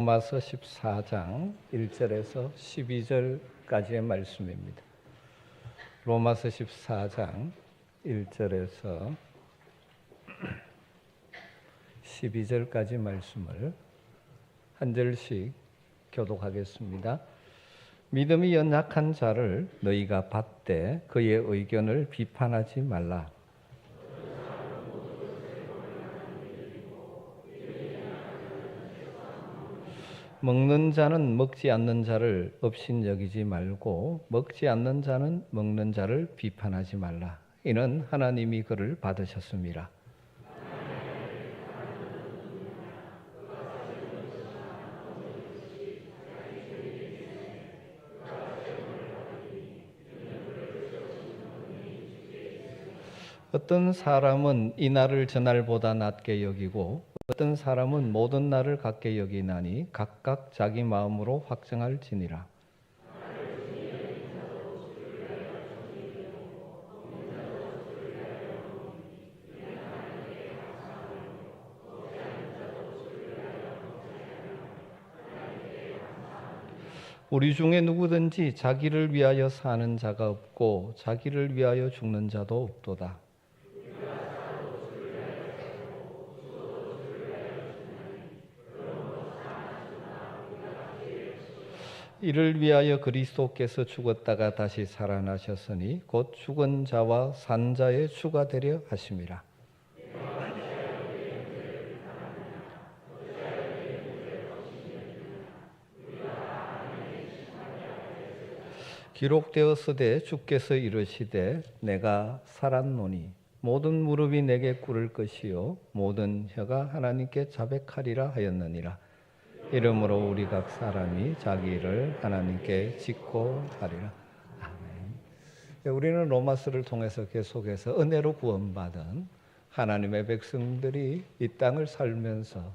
로마서 14장 1절에서 12절까지의 말씀입니다. 로마서 14장 1절에서 12절까지 말씀을 한 절씩 교독하겠습니다. 믿음이 연약한 자를 너희가 받되 그의 의견을 비판하지 말라. 먹는 자는 먹지 않는 자를 업신여기지 말고 먹지 않는 자는 먹는 자를 비판하지 말라. 이는 하나님이 그를 받으셨습니다. 어떤 사람은 이 날을 저 날보다 낮게 여기고 어떤 사람은 모든 날을 같게 여기나니 각각 자기 마음으로 확정할지니라. 우리 중에 누구든지 자기를 위하여 사는 자가 없고 자기를 위하여 죽는 자도 없도다. 이를 위하여 그리스도께서 죽었다가 다시 살아나셨으니 곧 죽은 자와 산 자의 주가 되려 하심이라. 기록되었으되 주께서 이르시되 내가 살았노니 모든 무릎이 내게 꿇을 것이요 모든 혀가 하나님께 자백하리라 하였느니라. 이러므로 우리 각 사람이 자기 일을 하나님께 짓고 하리라. 아멘. 우리는 로마서를 통해서 계속해서 은혜로 구원받은 하나님의 백성들이 이 땅을 살면서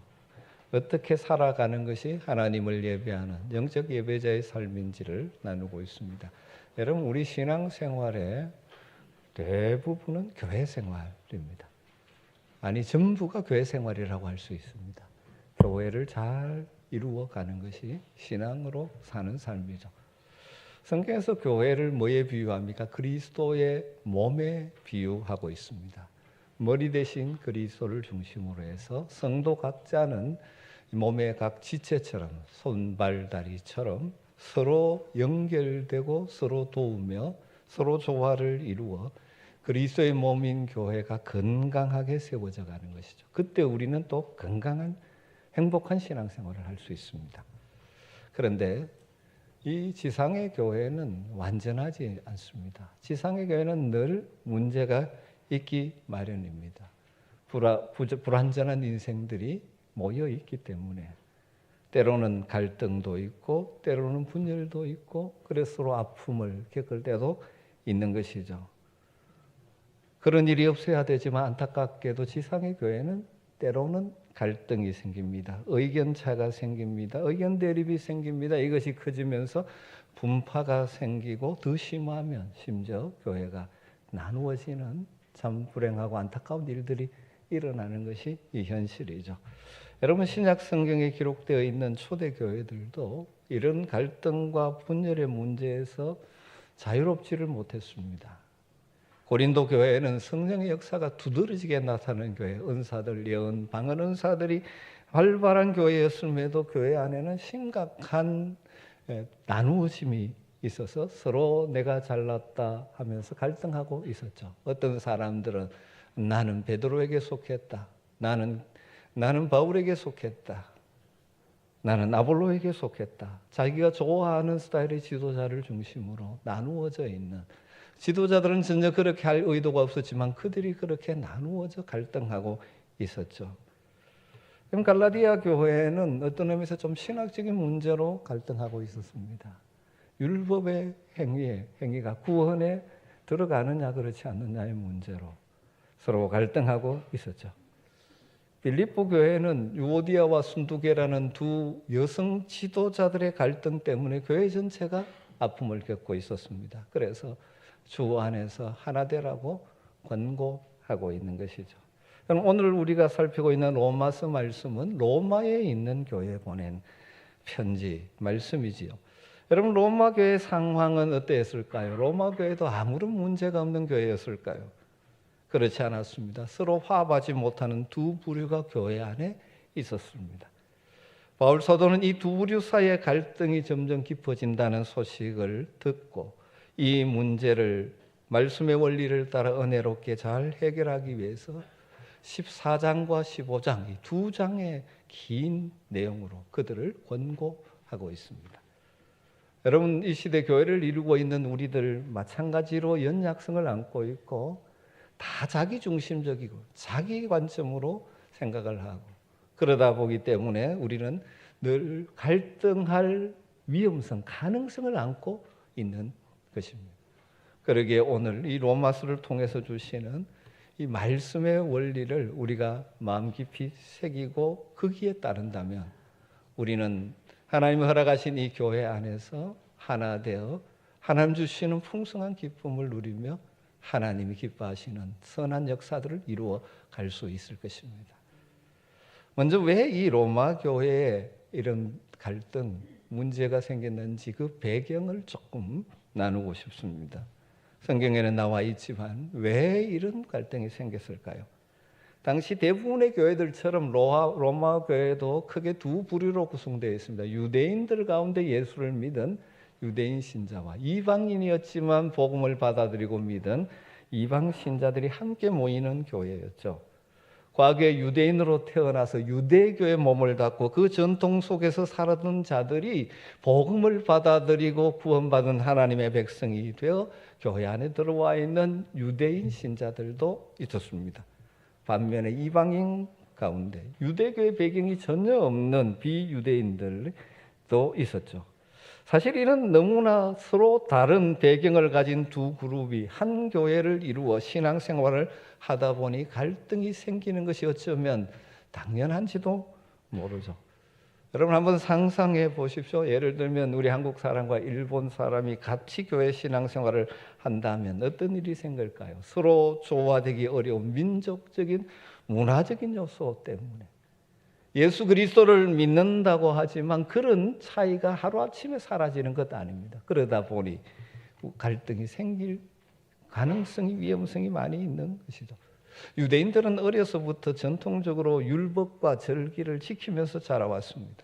어떻게 살아가는 것이 하나님을 예배하는 영적 예배자의 삶인지를 나누고 있습니다. 여러분, 우리 신앙생활의 대부분은 교회 생활입니다. 아니, 전부가 교회 생활이라고 할 수 있습니다. 교회를 잘 이루어가는 것이 신앙으로 사는 삶이죠. 성경에서 교회를 뭐에 비유합니까? 그리스도의 몸에 비유하고 있습니다. 머리 대신 그리스도를 중심으로 해서 성도 각자는 몸의 각 지체처럼 손, 발, 다리처럼 서로 연결되고 서로 도우며 서로 조화를 이루어 그리스도의 몸인 교회가 건강하게 세워져 가는 것이죠. 그때 우리는 또 건강한 행복한 신앙생활을 할 수 있습니다. 그런데 이 지상의 교회는 완전하지 않습니다. 지상의 교회는 늘 문제가 있기 마련입니다. 불완전한 인생들이 모여 있기 때문에 때로는 갈등도 있고 때로는 분열도 있고 그래서 서로 아픔을 겪을 때도 있는 것이죠. 그런 일이 없어야 되지만 안타깝게도 지상의 교회는 때로는 갈등이 생깁니다. 의견 차가 생깁니다. 의견 대립이 생깁니다. 이것이 커지면서 분파가 생기고 더 심하면 심지어 교회가 나누어지는 참 불행하고 안타까운 일들이 일어나는 것이 이 현실이죠. 여러분, 신약 성경에 기록되어 있는 초대 교회들도 이런 갈등과 분열의 문제에서 자유롭지를 못했습니다. 고린도 교회에는 성령의 역사가 두드러지게 나타나는 교회, 은사들, 예언, 방언 은사들이 활발한 교회였음에도 교회 안에는 심각한 나누어짐이 있어서 서로 내가 잘났다 하면서 갈등하고 있었죠. 어떤 사람들은 나는 베드로에게 속했다. 나는 바울에게 속했다. 나는 아볼로에게 속했다. 자기가 좋아하는 스타일의 지도자를 중심으로 나누어져 있는, 지도자들은 전혀 그렇게 할 의도가 없었지만 그들이 그렇게 나누어져 갈등하고 있었죠. 그럼 갈라디아 교회는 어떤 의미에서 좀 신학적인 문제로 갈등하고 있었습니다. 율법의 행위가 구원에 들어가느냐 그렇지 않느냐의 문제로 서로 갈등하고 있었죠. 빌립보 교회는 유오디아와 순두계라는 두 여성 지도자들의 갈등 때문에 교회 전체가 아픔을 겪고 있었습니다. 그래서 주 안에서 하나 되라고 권고하고 있는 것이죠. 오늘 우리가 살피고 있는 로마서 말씀은 로마에 있는 교회에 보낸 편지, 말씀이지요. 여러분, 로마 교회 상황은 어땠을까요? 로마 교회도 아무런 문제가 없는 교회였을까요? 그렇지 않았습니다. 서로 화합하지 못하는 두 부류가 교회 안에 있었습니다. 바울 사도는 이 두 부류 사이의 갈등이 점점 깊어진다는 소식을 듣고 이 문제를 말씀의 원리를 따라 은혜롭게 잘 해결하기 위해서 14장과 15장 이 두 장의 긴 내용으로 그들을 권고하고 있습니다. 여러분, 이 시대 교회를 이루고 있는 우리들 마찬가지로 연약성을 안고 있고 다 자기 중심적이고 자기 관점으로 생각을 하고 그러다 보기 때문에 우리는 늘 갈등할 위험성, 가능성을 안고 있는 것입니다. 그러기에 오늘 이 로마서를 통해서 주시는 이 말씀의 원리를 우리가 마음 깊이 새기고 거기에 따른다면 우리는 하나님이 허락하신 이 교회 안에서 하나 되어 하나님 주시는 풍성한 기쁨을 누리며 하나님이 기뻐하시는 선한 역사들을 이루어 갈 수 있을 것입니다. 먼저 왜 이 로마 교회에 이런 갈등, 문제가 생겼는지 그 배경을 조금 나누고 싶습니다. 성경에는 나와 있지만 왜 이런 갈등이 생겼을까요? 당시 대부분의 교회들처럼 로마 교회도 크게 두 부류로 구성되어 있습니다. 유대인들 가운데 예수를 믿은 유대인 신자와 이방인이었지만 복음을 받아들이고 믿은 이방 신자들이 함께 모이는 교회였죠. 과거에 유대인으로 태어나서 유대교에 몸을 닫고 그 전통 속에서 살았던 자들이 복음을 받아들이고 구원받은 하나님의 백성이 되어 교회 안에 들어와 있는 유대인 신자들도 있었습니다. 반면에 이방인 가운데 유대교의 배경이 전혀 없는 비유대인들도 있었죠. 사실 이는 너무나 서로 다른 배경을 가진 두 그룹이 한 교회를 이루어 신앙생활을 하다 보니 갈등이 생기는 것이 어쩌면 당연한지도 모르죠. 여러분 한번 상상해 보십시오. 예를 들면 우리 한국 사람과 일본 사람이 같이 교회 신앙생활을 한다면 어떤 일이 생길까요? 서로 조화되기 어려운 민족적인 문화적인 요소 때문에 예수 그리스도를 믿는다고 하지만 그런 차이가 하루아침에 사라지는 것 아닙니다. 그러다 보니 갈등이 생길 가능성이, 위험성이 많이 있는 것이죠. 유대인들은 어려서부터 전통적으로 율법과 절기를 지키면서 자라왔습니다.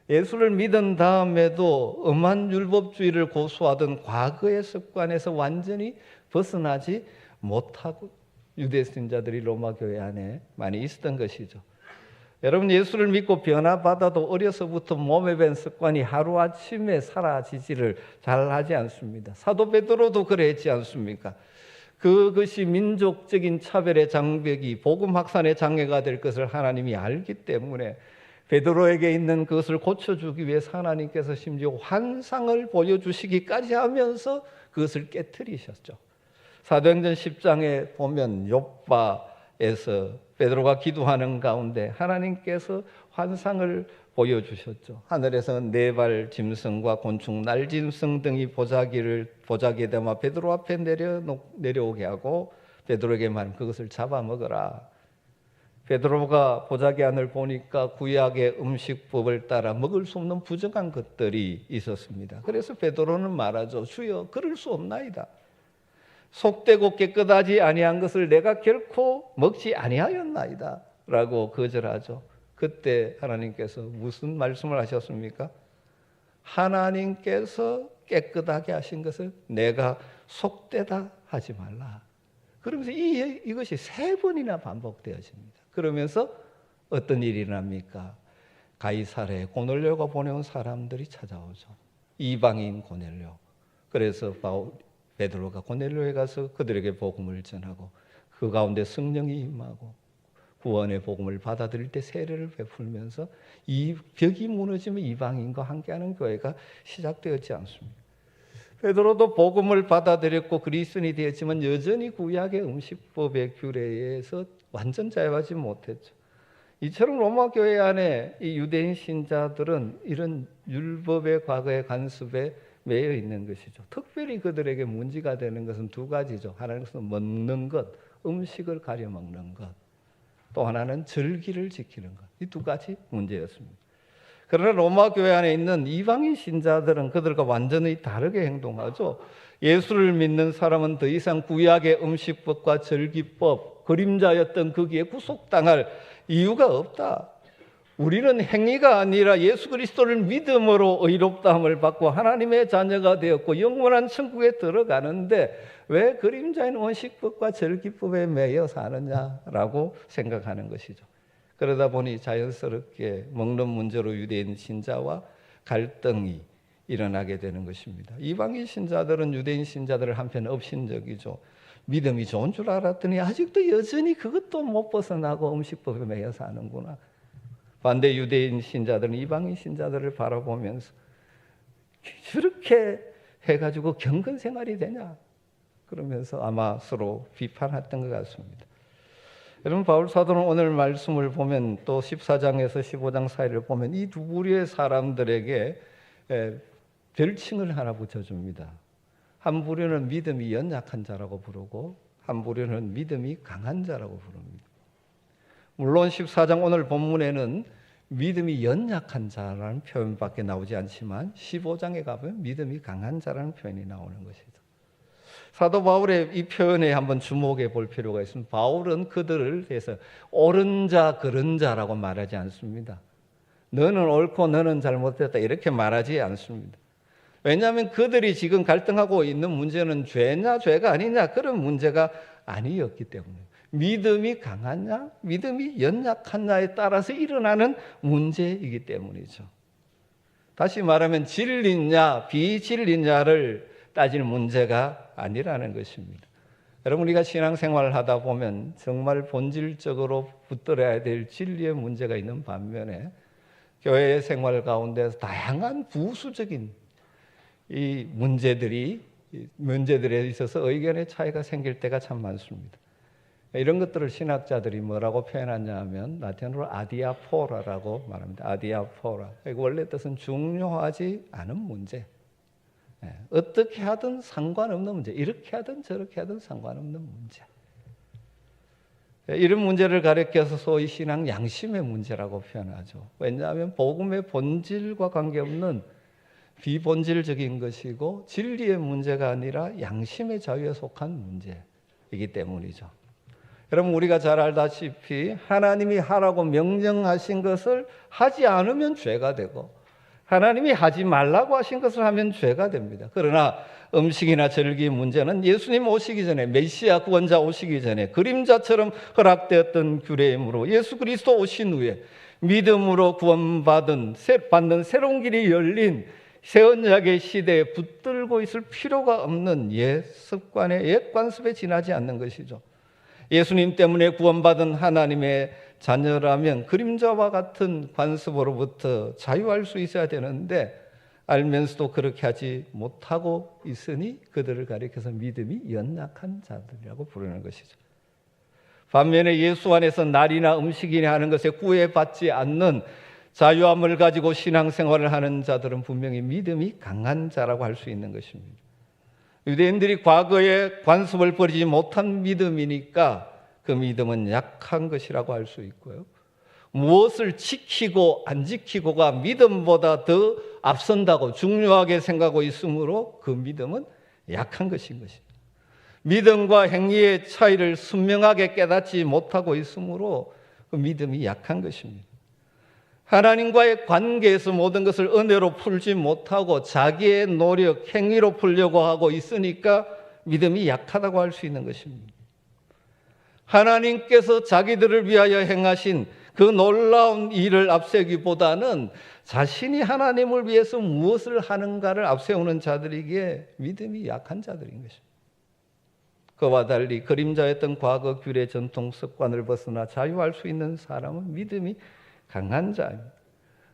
예수를 믿은 다음에도 엄한 율법주의를 고수하던 과거의 습관에서 완전히 벗어나지 못하고 유대 신자들이 로마 교회 안에 많이 있었던 것이죠. 여러분, 예수를 믿고 변화받아도 어려서부터 몸에 밴 습관이 하루아침에 사라지지를 잘 하지 않습니다. 사도 베드로도 그랬지 않습니까? 그것이 민족적인 차별의 장벽이 복음 확산의 장애가 될 것을 하나님이 알기 때문에 베드로에게 있는 그것을 고쳐주기 위해서 하나님께서 심지어 환상을 보여주시기까지 하면서 그것을 깨트리셨죠. 사도행전 10장에 보면 욥바에서 베드로가 기도하는 가운데 하나님께서 환상을 보여주셨죠. 하늘에서 네발 짐승과 곤충, 날짐승 등이 보자기에 담아 베드로 앞에 내려오게 하고 베드로에게 말하면 그것을 잡아먹어라. 베드로가 보자기 안을 보니까 구약의 음식법을 따라 먹을 수 없는 부정한 것들이 있었습니다. 그래서 베드로는 말하죠. 주여, 그럴 수 없나이다. 속되고 깨끗하지 아니한 것을 내가 결코 먹지 아니하였나이다 라고 거절하죠. 그때 하나님께서 무슨 말씀을 하셨습니까? 하나님께서 깨끗하게 하신 것을 내가 속되다 하지 말라. 그러면서 이것이 3번이나 반복되어집니다. 그러면서 어떤 일이 일어납니까? 가이사랴에 고넬료가 보내온 사람들이 찾아오죠. 이방인 고넬료. 그래서 베드로가 고넬료에 가서 그들에게 복음을 전하고 그 가운데 성령이 임하고 구원의 복음을 받아들일 때 세례를 베풀면서 이 벽이 무너지면 이방인과 함께하는 교회가 시작되었지 않습니까? 베드로도 복음을 받아들였고 그리스도인이 되었지만 여전히 구약의 음식법의 규례에서 완전 자유하지 못했죠. 이처럼 로마 교회 안에 이 유대인 신자들은 이런 율법의 과거의 간섭에 매여 있는 것이죠. 특별히 그들에게 문제가 되는 것은 2가지죠. 하나는 먹는 것, 음식을 가려 먹는 것. 또 하나는 절기를 지키는 것. 이 2가지 문제였습니다. 그러나 로마 교회 안에 있는 이방인 신자들은 그들과 완전히 다르게 행동하죠. 예수를 믿는 사람은 더 이상 구약의 음식법과 절기법, 그림자였던 거기에 구속당할 이유가 없다. 우리는 행위가 아니라 예수 그리스도를 믿음으로 의롭다함을 받고 하나님의 자녀가 되었고 영원한 천국에 들어가는데 왜 그림자인 원식법과 절기법에 매여 사느냐라고 생각하는 것이죠. 그러다 보니 자연스럽게 먹는 문제로 유대인 신자와 갈등이 일어나게 되는 것입니다. 이방인 신자들은 유대인 신자들을 한편 업신적이죠. 믿음이 좋은 줄 알았더니 아직도 여전히 그것도 못 벗어나고 음식법에 매여 사는구나. 반대 유대인 신자들은 이방인 신자들을 바라보면서 저렇게 해가지고 경건 생활이 되냐? 그러면서 아마 서로 비판했던 것 같습니다. 여러분, 바울 사도는 오늘 말씀을 보면 또 14장에서 15장 사이를 보면 이 두 부류의 사람들에게 별칭을 하나 붙여줍니다. 한 부류는 믿음이 연약한 자라고 부르고 한 부류는 믿음이 강한 자라고 부릅니다. 물론 14장 오늘 본문에는 믿음이 연약한 자라는 표현밖에 나오지 않지만 15장에 가보면 믿음이 강한 자라는 표현이 나오는 것이죠. 사도 바울의 이 표현에 한번 주목해 볼 필요가 있습니다. 바울은 그들을 대해서 옳은 자, 그른 자라고 말하지 않습니다. 너는 옳고 너는 잘못됐다 이렇게 말하지 않습니다. 왜냐하면 그들이 지금 갈등하고 있는 문제는 죄냐 죄가 아니냐 그런 문제가 아니었기 때문에 믿음이 강하냐 믿음이 연약하냐에 따라서 일어나는 문제이기 때문이죠. 다시 말하면 진리냐 비진리냐를 따지는 문제가 아니라는 것입니다. 여러분, 우리가 신앙생활을 하다 보면 정말 본질적으로 붙들어야 될 진리의 문제가 있는 반면에 교회 생활 가운데서 다양한 부수적인 이 문제들에 있어서 의견의 차이가 생길 때가 참 많습니다. 이런 것들을 신학자들이 뭐라고 표현하냐 하면 라틴어로 아디아포라라고 말합니다. 아디아포라. 원래 뜻은 중요하지 않은 문제. 어떻게 하든 상관없는 문제. 이렇게 하든 저렇게 하든 상관없는 문제. 이런 문제를 가리켜서 소위 신앙 양심의 문제라고 표현하죠. 왜냐하면 복음의 본질과 관계없는 비본질적인 것이고 진리의 문제가 아니라 양심의 자유에 속한 문제이기 때문이죠. 여러분, 우리가 잘 알다시피 하나님이 하라고 명령하신 것을 하지 않으면 죄가 되고 하나님이 하지 말라고 하신 것을 하면 죄가 됩니다. 그러나 음식이나 절기 문제는 예수님 오시기 전에 메시아 구원자 오시기 전에 그림자처럼 허락되었던 규례이므로 예수 그리스도 오신 후에 믿음으로 구원받는 새로운 길이 열린 새 언약의 시대에 붙들고 있을 필요가 없는 옛 습관의 옛 관습에 지나지 않는 것이죠. 예수님 때문에 구원받은 하나님의 자녀라면 그림자와 같은 관습으로부터 자유할 수 있어야 되는데 알면서도 그렇게 하지 못하고 있으니 그들을 가리켜서 믿음이 연약한 자들이라고 부르는 것이죠. 반면에 예수 안에서 날이나 음식이나 하는 것에 구애받지 않는 자유함을 가지고 신앙생활을 하는 자들은 분명히 믿음이 강한 자라고 할 수 있는 것입니다. 유대인들이 과거에 관습을 버리지 못한 믿음이니까 그 믿음은 약한 것이라고 할 수 있고요. 무엇을 지키고 안 지키고가 믿음보다 더 앞선다고 중요하게 생각하고 있으므로 그 믿음은 약한 것인 것입니다. 믿음과 행위의 차이를 선명하게 깨닫지 못하고 있으므로 그 믿음이 약한 것입니다. 하나님과의 관계에서 모든 것을 은혜로 풀지 못하고 자기의 노력, 행위로 풀려고 하고 있으니까 믿음이 약하다고 할 수 있는 것입니다. 하나님께서 자기들을 위하여 행하신 그 놀라운 일을 앞세우기보다는 자신이 하나님을 위해서 무엇을 하는가를 앞세우는 자들이기에 믿음이 약한 자들인 것입니다. 그와 달리 그림자였던 과거 규례 전통 습관을 벗어나 자유할 수 있는 사람은 믿음이 강한 자입니다.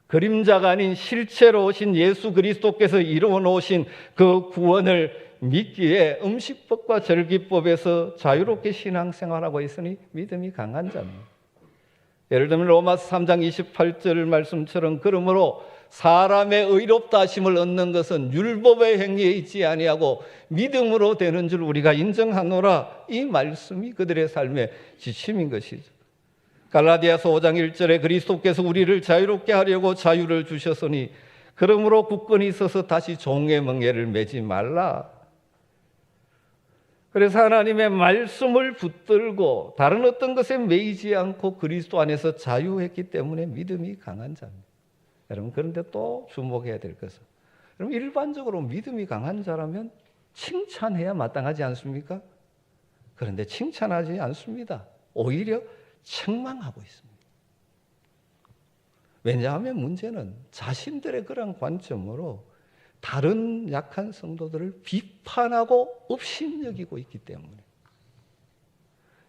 그림자가 아닌 실체로 오신 예수 그리스도께서 이루어 놓으신 그 구원을 믿기에 음식법과 절기법에서 자유롭게 신앙생활하고 있으니 믿음이 강한 자입니다. 예를 들면 로마서 3장 28절 말씀처럼 그러므로 사람의 의롭다 하심을 얻는 것은 율법의 행위에 있지 아니하고 믿음으로 되는 줄 우리가 인정하노라. 이 말씀이 그들의 삶의 지침인 것이죠. 갈라디아서 5장 1절에 그리스도께서 우리를 자유롭게 하려고 자유를 주셨으니 그러므로 굳건히 있어서 다시 종의 멍에를 매지 말라. 그래서 하나님의 말씀을 붙들고 다른 어떤 것에 매이지 않고 그리스도 안에서 자유했기 때문에 믿음이 강한 자입니다. 여러분, 그런데 또 주목해야 될 것은, 여러분, 일반적으로 믿음이 강한 자라면 칭찬해야 마땅하지 않습니까? 그런데 칭찬하지 않습니다. 오히려 책망하고 있습니다. 왜냐하면 문제는 자신들의 그런 관점으로 다른 약한 성도들을 비판하고 업신여기고 있기 때문에,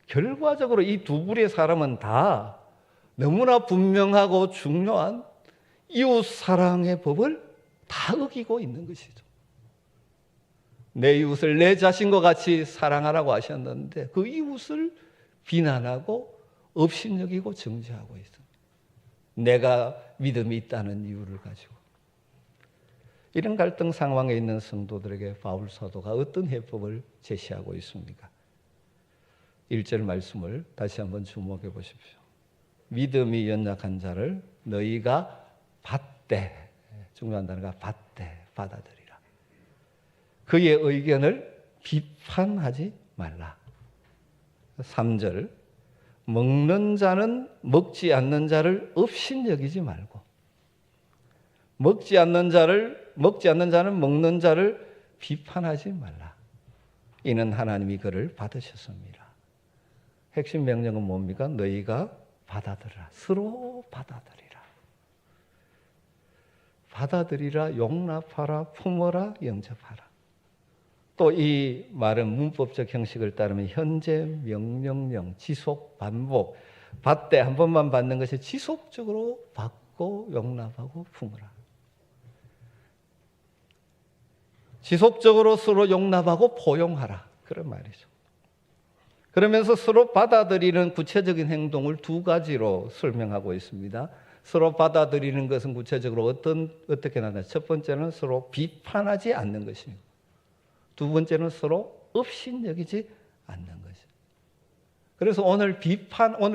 결과적으로 이 두 부류의 사람은 다 너무나 분명하고 중요한 이웃 사랑의 법을 다 어기고 있는 것이죠. 내 이웃을 내 자신과 같이 사랑하라고 하셨는데 그 이웃을 비난하고 업신여기고 정죄하고 있습니다. 내가 믿음이 있다는 이유를 가지고. 이런 갈등 상황에 있는 성도들에게 바울 사도가 어떤 해법을 제시하고 있습니까? 1절 말씀을 다시 한번 주목해 보십시오. 믿음이 연약한 자를 너희가 받되, 중요한 단어가 받되, 받아들이라. 그의 의견을 비판하지 말라. 3절, 먹는 자는 먹지 않는 자를 업신여기지 말고, 먹지 않는 자는 먹는 자를 비판하지 말라. 이는 하나님이 그를 받으셨습니다. 핵심 명령은 뭡니까? 너희가 받아들이라. 서로 받아들이라. 받아들이라, 용납하라, 품어라, 영접하라. 또 이 말은 문법적 형식을 따르면 현재, 명령형, 지속, 반복. 받되 한 번만 받는 것이 지속적으로 받고 용납하고 품어라. 지속적으로 서로 용납하고 포용하라. 그런 말이죠. 그러면서 서로 받아들이는 구체적인 행동을 두 가지로 설명하고 있습니다. 서로 받아들이는 것은 구체적으로 어떻게 나타나요? 첫 번째는 서로 비판하지 않는 것이고, 두 번째는 서로 업신여기지 않는 것이죠. 그래서 오늘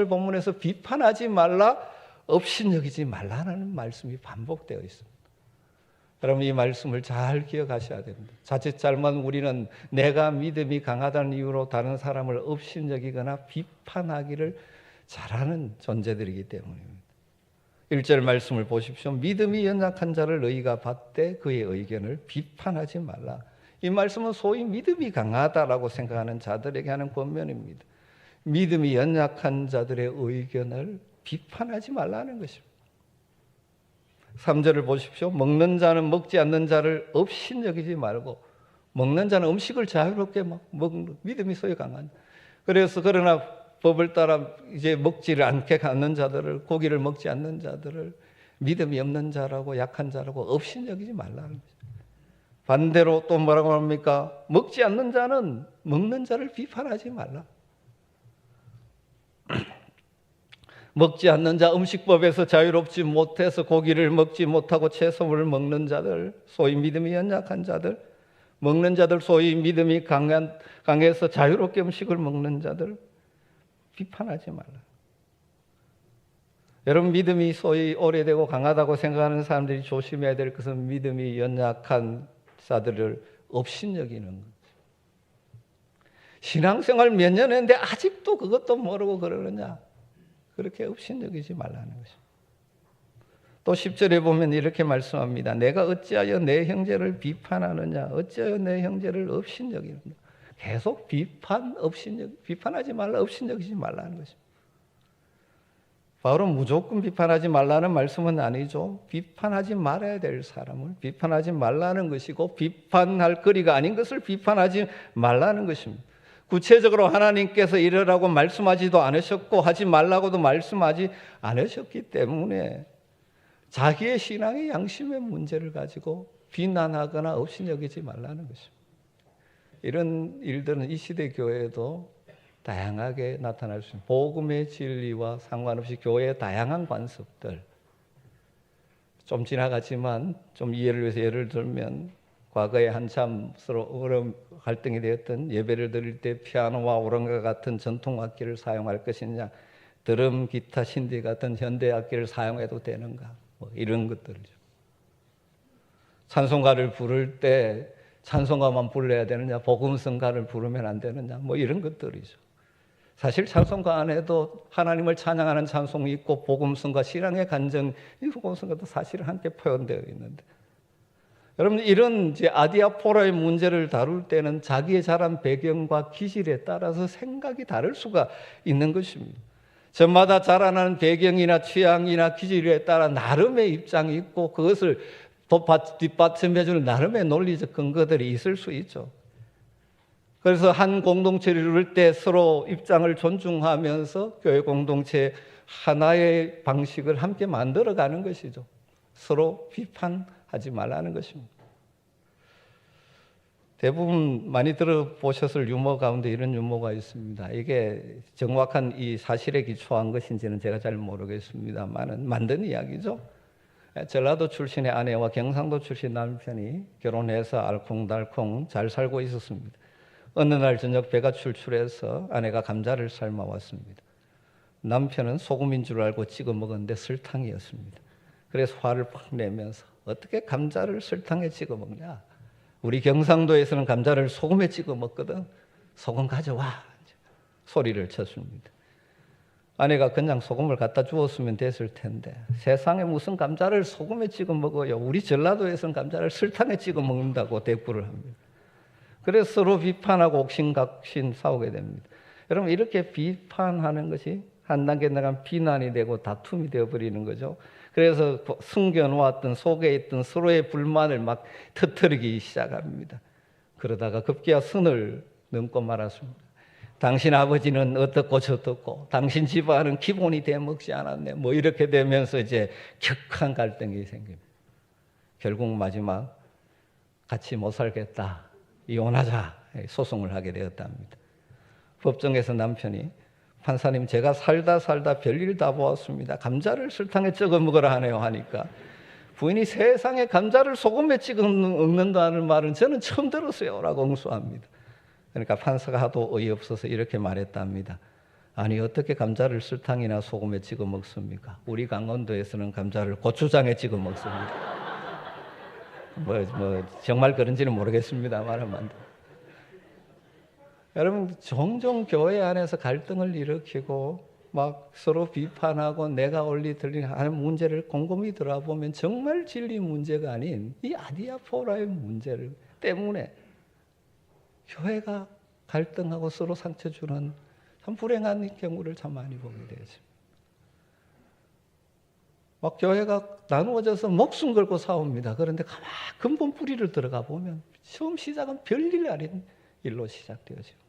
본문에서 비판하지 말라, 업신여기지 말라는 말씀이 반복되어 있습니다. 여러분, 이 말씀을 잘 기억하셔야 됩니다. 자칫 잘못 우리는 내가 믿음이 강하다는 이유로 다른 사람을 업신여기거나 비판하기를 잘하는 존재들이기 때문입니다. 1절 말씀을 보십시오. 믿음이 연약한 자를 너희가 받되 그의 의견을 비판하지 말라. 이 말씀은 소위 믿음이 강하다라고 생각하는 자들에게 하는 권면입니다. 믿음이 연약한 자들의 의견을 비판하지 말라는 것입니다. 3절을 보십시오. 먹는 자는 먹지 않는 자를 업신여기지 말고, 먹는 자는 음식을 자유롭게 먹는 믿음이 소위 강한. 그러나 법을 따라 이제 먹지를 않는 자들을, 고기를 먹지 않는 자들을 믿음이 없는 자라고, 약한 자라고 업신여기지 말라는 거죠. 반대로 또 뭐라고 합니까? 먹지 않는 자는 먹는 자를 비판하지 말라. 먹지 않는 자, 음식법에서 자유롭지 못해서 고기를 먹지 못하고 채소를 먹는 자들, 소위 믿음이 연약한 자들, 먹는 자들, 소위 믿음이 강해서 자유롭게 음식을 먹는 자들 비판하지 말라. 여러분, 믿음이 소위 오래되고 강하다고 생각하는 사람들이 조심해야 될 것은 믿음이 연약한 자들을 업신여기는 것. 신앙생활 몇 년 했는데 아직도 그것도 모르고 그러느냐? 그렇게 업신여기지 말라는 것입니다. 또 10절에 보면 이렇게 말씀합니다. 내가 어찌하여 내 형제를 비판하느냐? 어찌하여 내 형제를 업신여기느냐? 계속 비판하지 말라, 업신여기지 말라는 것입니다. 바울은 무조건 비판하지 말라는 말씀은 아니죠. 비판하지 말아야 될 사람을 비판하지 말라는 것이고, 비판할 거리가 아닌 것을 비판하지 말라는 것입니다. 구체적으로 하나님께서 이러라고 말씀하지도 않으셨고 하지 말라고도 말씀하지 않으셨기 때문에 자기의 신앙의 양심의 문제를 가지고 비난하거나 업신여기지 말라는 것입니다. 이런 일들은 이 시대 교회에도 다양하게 나타날 수 있습니다. 복음의 진리와 상관없이 교회의 다양한 관습들, 좀 지나갔지만 좀 이해를 위해서 예를 들면, 과거에 한참 서로 갈등이 되었던 예배를 드릴 때 피아노와 오른과 같은 전통악기를 사용할 것이냐, 드럼, 기타, 신디 같은 현대 악기를 사용해도 되는가? 뭐 이런 것들이죠. 찬송가를 부를 때 찬송가만 불러야 되느냐? 복음성가를 부르면 안 되느냐? 뭐 이런 것들이죠. 사실 찬송가 안에도 하나님을 찬양하는 찬송이 있고 복음성과 신앙의 간증, 이 복음성가도 사실 함께 표현되어 있는데, 여러분 이런 이제 아디아포라의 문제를 다룰 때는 자기의 자란 배경과 기질에 따라서 생각이 다를 수가 있는 것입니다. 저마다 자라나는 배경이나 취향이나 기질에 따라 나름의 입장이 있고 그것을 뒷받침해주는 나름의 논리적 근거들이 있을 수 있죠. 그래서 한 공동체를 이룰 때 서로 입장을 존중하면서 교회 공동체 하나의 방식을 함께 만들어가는 것이죠. 서로 비판하지 말라는 것입니다. 대부분 많이 들어보셨을 유머 가운데 이런 유머가 있습니다. 이게 정확한 이 사실에 기초한 것인지는 제가 잘 모르겠습니다만은 만든 이야기죠. 전라도 출신의 아내와 경상도 출신 남편이 결혼해서 알콩달콩 잘 살고 있었습니다. 어느 날 저녁 배가 출출해서 아내가 감자를 삶아왔습니다. 남편은 소금인 줄 알고 찍어 먹었는데 설탕이었습니다. 그래서 화를 팍 내면서 어떻게 감자를 설탕에 찍어 먹냐? 우리 경상도에서는 감자를 소금에 찍어 먹거든. 소금 가져와. 소리를 쳤습니다. 아내가 그냥 소금을 갖다 주었으면 됐을 텐데 세상에 무슨 감자를 소금에 찍어 먹어요. 우리 전라도에서는 감자를 설탕에 찍어 먹는다고 대꾸를 합니다. 그래서 서로 비판하고 옥신각신 싸우게 됩니다. 여러분 이렇게 비판하는 것이 한 단계 나간 비난이 되고 다툼이 되어버리는 거죠. 그래서 숨겨놓았던 속에 있던 서로의 불만을 막 터뜨리기 시작합니다. 그러다가 급기야 선을 넘고 말았습니다. 당신 아버지는 어떻고 저떻고 당신 집안은 기본이 되먹지 않았네. 뭐 이렇게 되면서 이제 격한 갈등이 생깁니다. 결국 마지막 같이 못 살겠다. 이혼하자. 소송을 하게 되었답니다. 법정에서 남편이 판사님 제가 살다 별일 다 보았습니다. 감자를 설탕에 찍어 먹으라 하네요 하니까 부인이 세상에 감자를 소금에 찍어 먹는다는 말은 저는 처음 들었어요 라고 응수합니다. 그러니까 판사가 하도 어이없어서 이렇게 말했답니다. 아니 어떻게 감자를 설탕이나 소금에 찍어 먹습니까? 우리 강원도에서는 감자를 고추장에 찍어 먹습니다. 뭐 정말 그런지는 모르겠습니다만 여러분 종종 교회 안에서 갈등을 일으키고 막 서로 비판하고 내가 옳리 틀리 하는 문제를 곰곰이 들어보면 정말 진리 문제가 아닌 이 아디아포라의 문제를 때문에 교회가 갈등하고 서로 상처 주는 참 불행한 경우를 참 많이 보게 되죠. 막 교회가 나누어져서 목숨 걸고 싸웁니다. 그런데 가만 근본 뿌리를 들어가 보면 처음 시작은 별일 아닌 일로 시작되어지고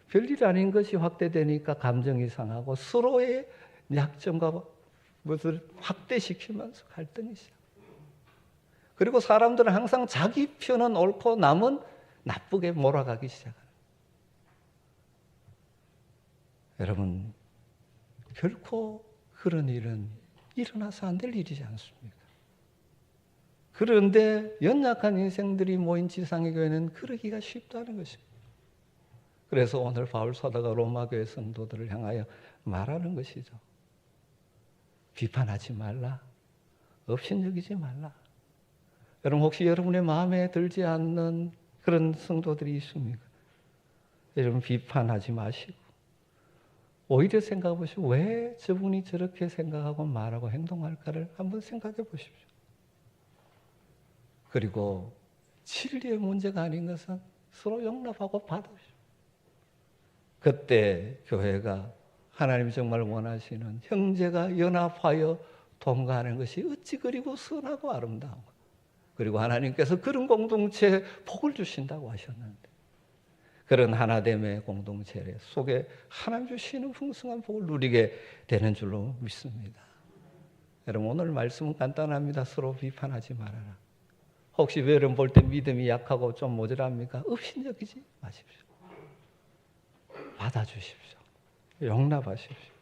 별일 아닌 것이 확대되니까 감정이 상하고 서로의 약점과 것을 확대시키면서 갈등이 시작. 그리고 사람들은 항상 자기 편은 옳고 남은 나쁘게 몰아가기 시작합니다. 여러분 결코 그런 일은 일어나서 안 될 일이지 않습니까? 그런데 연약한 인생들이 모인 지상의 교회는 그러기가 쉽다는 것입니다. 그래서 오늘 바울 사도가 로마 교회 성도들을 향하여 말하는 것이죠. 비판하지 말라. 업신여기지 말라. 여러분 혹시 여러분의 마음에 들지 않는 그런 성도들이 있습니까? 여러분 비판하지 마시고 오히려 생각해 보시고 왜 저분이 저렇게 생각하고 말하고 행동할까를 한번 생각해 보십시오. 그리고 진리의 문제가 아닌 것은 서로 용납하고 받으십시오. 그때 교회가 하나님이 정말 원하시는 형제가 연합하여 동거하는 것이 어찌 그리고 선하고 아름다운가. 그리고 하나님께서 그런 공동체에 복을 주신다고 하셨는데 그런 하나됨의 공동체 속에 하나님 주시는 풍성한 복을 누리게 되는 줄로 믿습니다. 여러분 오늘 말씀은 간단합니다. 서로 비판하지 말아라. 혹시 여러분 볼 때 믿음이 약하고 좀 모자랍니까? 업신여기지 마십시오. 받아주십시오. 용납하십시오.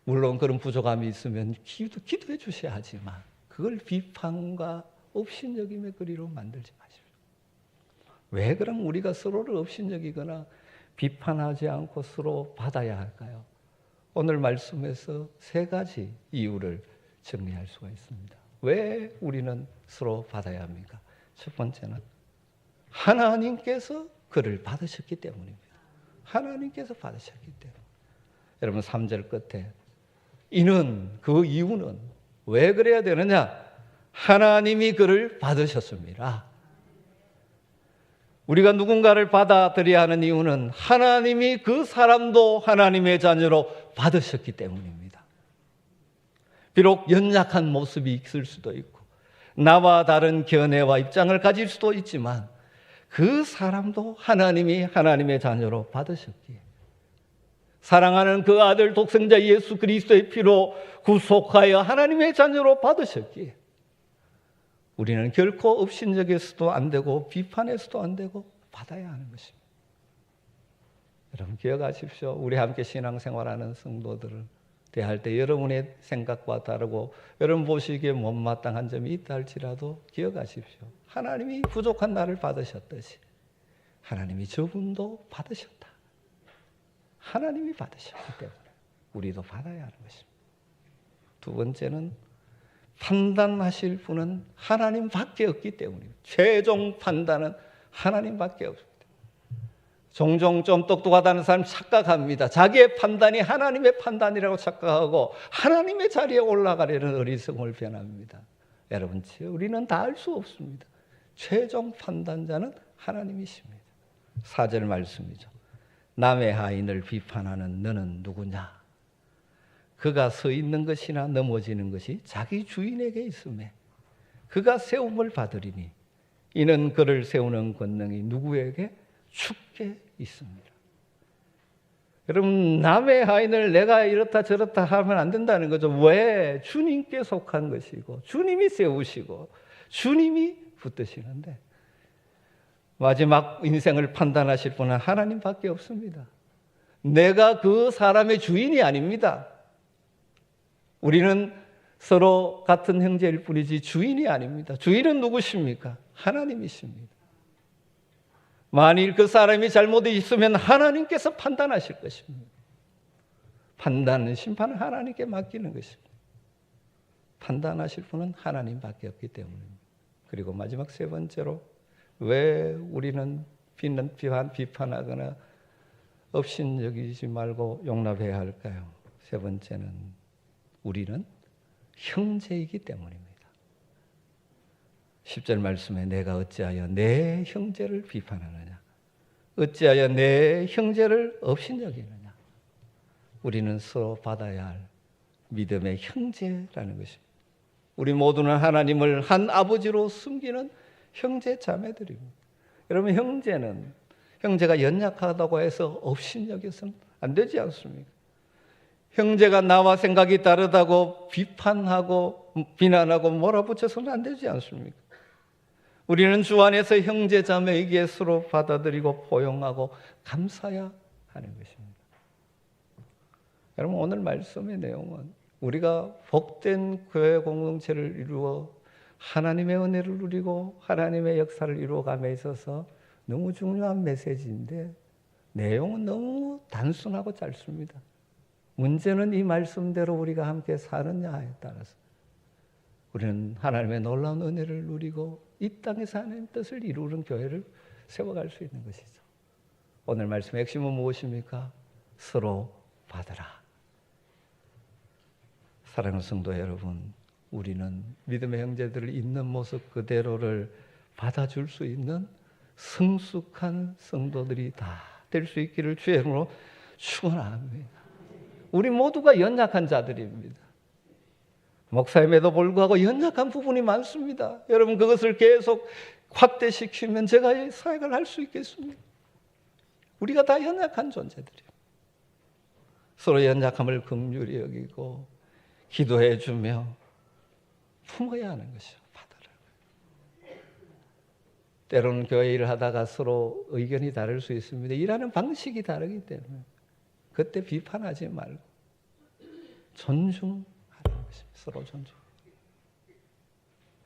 물론 그런 부족함이 있으면 기도해 주셔야 하지만 그걸 비판과 업신여김의 거리로 만들지 마십시오. 왜 그럼 우리가 서로를 업신여기거나 비판하지 않고 서로 받아야 할까요? 오늘 말씀에서 세 가지 이유를 정리할 수가 있습니다. 왜 우리는 서로 받아야 합니까? 첫 번째는 하나님께서 그를 받으셨기 때문입니다. 하나님께서 받으셨기 때문에. 여러분 3절 끝에 그 이유는 왜 그래야 되느냐? 하나님이 그를 받으셨습니다. 우리가 누군가를 받아들여야 하는 이유는 하나님이 그 사람도 하나님의 자녀로 받으셨기 때문입니다. 비록 연약한 모습이 있을 수도 있고 나와 다른 견해와 입장을 가질 수도 있지만 그 사람도 하나님이 하나님의 자녀로 받으셨기에 사랑하는 그 아들 독생자 예수 그리스도의 피로 구속하여 하나님의 자녀로 받으셨기에 우리는 결코 업신여겨서도 안 되고 비판해서도 안 되고 받아야 하는 것입니다. 여러분 기억하십시오. 우리 함께 신앙생활하는 성도들을 대할 때 여러분의 생각과 다르고 여러분 보시기에 못마땅한 점이 있다 할지라도 기억하십시오. 하나님이 부족한 나를 받으셨듯이 하나님이 저분도 받으셨다. 하나님이 받으셨기 때문에 우리도 받아야 하는 것입니다. 두 번째는 판단하실 분은 하나님밖에 없기 때문입니다. 최종 판단은 하나님밖에 없습니다. 종종 좀 똑똑하다는 사람 착각합니다. 자기의 판단이 하나님의 판단이라고 착각하고 하나님의 자리에 올라가려는 어리석음을 변합니다. 여러분, 우리는 다 알 수 없습니다. 최종 판단자는 하나님이십니다. 4절 말씀이죠. 남의 하인을 비판하는 너는 누구냐? 그가 서 있는 것이나 넘어지는 것이 자기 주인에게 있음에 그가 세움을 받으리니 이는 그를 세우는 권능이 누구에게? 주께 있습니다. 여러분 남의 하인을 내가 이렇다 저렇다 하면 안 된다는 거죠. 왜? 주님께 속한 것이고 주님이 세우시고 주님이 붙드시는데 마지막 인생을 판단하실 분은 하나님밖에 없습니다. 내가 그 사람의 주인이 아닙니다. 우리는 서로 같은 형제일 뿐이지 주인이 아닙니다. 주인은 누구십니까? 하나님이십니다. 만일 그 사람이 잘못이 있으면 하나님께서 판단하실 것입니다. 판단은 심판은 하나님께 맡기는 것입니다. 판단하실 분은 하나님밖에 없기 때문입니다. 그리고 마지막 세 번째로 왜 우리는 비판하거나 업신여기지 말고 용납해야 할까요? 세 번째는 우리는 형제이기 때문입니다. 10절 말씀에 내가 어찌하여 내 형제를 비판하느냐? 어찌하여 내 형제를 업신여기느냐? 우리는 서로 받아야 할 믿음의 형제라는 것입니다. 우리 모두는 하나님을 한 아버지로 숨기는 형제 자매들입니다. 여러분 형제가 연약하다고 해서 업신여겨서는 안 되지 않습니까? 형제가 나와 생각이 다르다고 비판하고 비난하고 몰아붙여서는 안 되지 않습니까? 우리는 주 안에서 형제 자매에게 서로 받아들이고 포용하고 감사해야 하는 것입니다. 여러분 오늘 말씀의 내용은 우리가 복된 교회 공동체를 이루어 하나님의 은혜를 누리고 하나님의 역사를 이루어감에 있어서 너무 중요한 메시지인데 내용은 너무 단순하고 짧습니다. 문제는 이 말씀대로 우리가 함께 사느냐에 따라서 우리는 하나님의 놀라운 은혜를 누리고 이 땅에서 하나님의 뜻을 이루는 교회를 세워갈 수 있는 것이죠. 오늘 말씀의 핵심은 무엇입니까? 서로 받으라. 사랑하는 성도 여러분, 우리는 믿음의 형제들을 있는 모습 그대로를 받아줄 수 있는 성숙한 성도들이 다 될 수 있기를 주의 이름으로 축원합니다. 우리 모두가 연약한 자들입니다. 목사임에도 불구하고 연약한 부분이 많습니다. 여러분 그것을 계속 확대시키면 제가 이 사역을 할 수 있겠습니까? 우리가 다 연약한 존재들이에요. 서로 연약함을 긍휼히 여기고 기도해 주며 품어야 하는 것이죠. 때로는 교회 일을 하다가 서로 의견이 다를 수 있습니다. 일하는 방식이 다르기 때문에 그때 비판하지 말고 존중하는 것입니다. 서로 존중.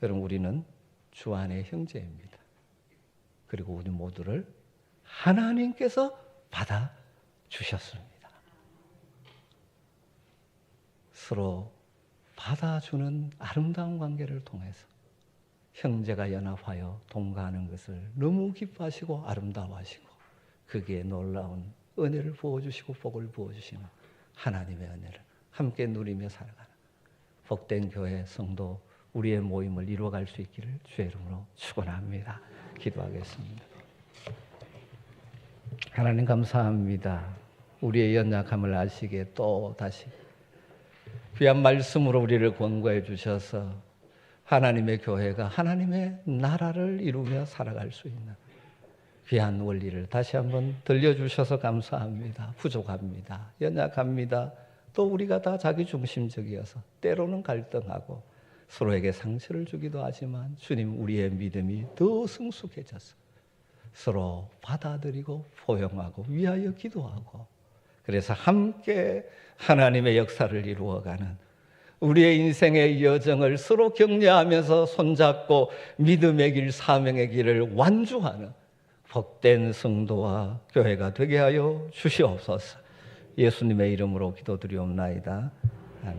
여러분 우리는 주 안의 형제입니다. 그리고 우리 모두를 하나님께서 받아주셨습니다. 서로 받아주는 아름다운 관계를 통해서 형제가 연합하여 동거하는 것을 너무 기뻐하시고 아름다워하시고 거기에 놀라운 은혜를 부어주시고 복을 부어주시는 하나님의 은혜를 함께 누리며 살아가는 복된 교회 성도 우리의 모임을 이루어갈 수 있기를 주의 이름으로 축원합니다. 기도하겠습니다. 하나님 감사합니다. 우리의 연약함을 아시기에 또 다시 귀한 말씀으로 우리를 권고해 주셔서 하나님의 교회가 하나님의 나라를 이루며 살아갈 수 있는 귀한 원리를 다시 한번 들려주셔서 감사합니다. 부족합니다. 연약합니다. 또 우리가 다 자기중심적이어서 때로는 갈등하고 서로에게 상처를 주기도 하지만 주님 우리의 믿음이 더 성숙해져서 서로 받아들이고 포용하고 위하여 기도하고 그래서 함께 하나님의 역사를 이루어가는 우리의 인생의 여정을 서로 격려하면서 손잡고 믿음의 길, 사명의 길을 완주하는 복된 성도와 교회가 되게 하여 주시옵소서. 예수님의 이름으로 기도드리옵나이다.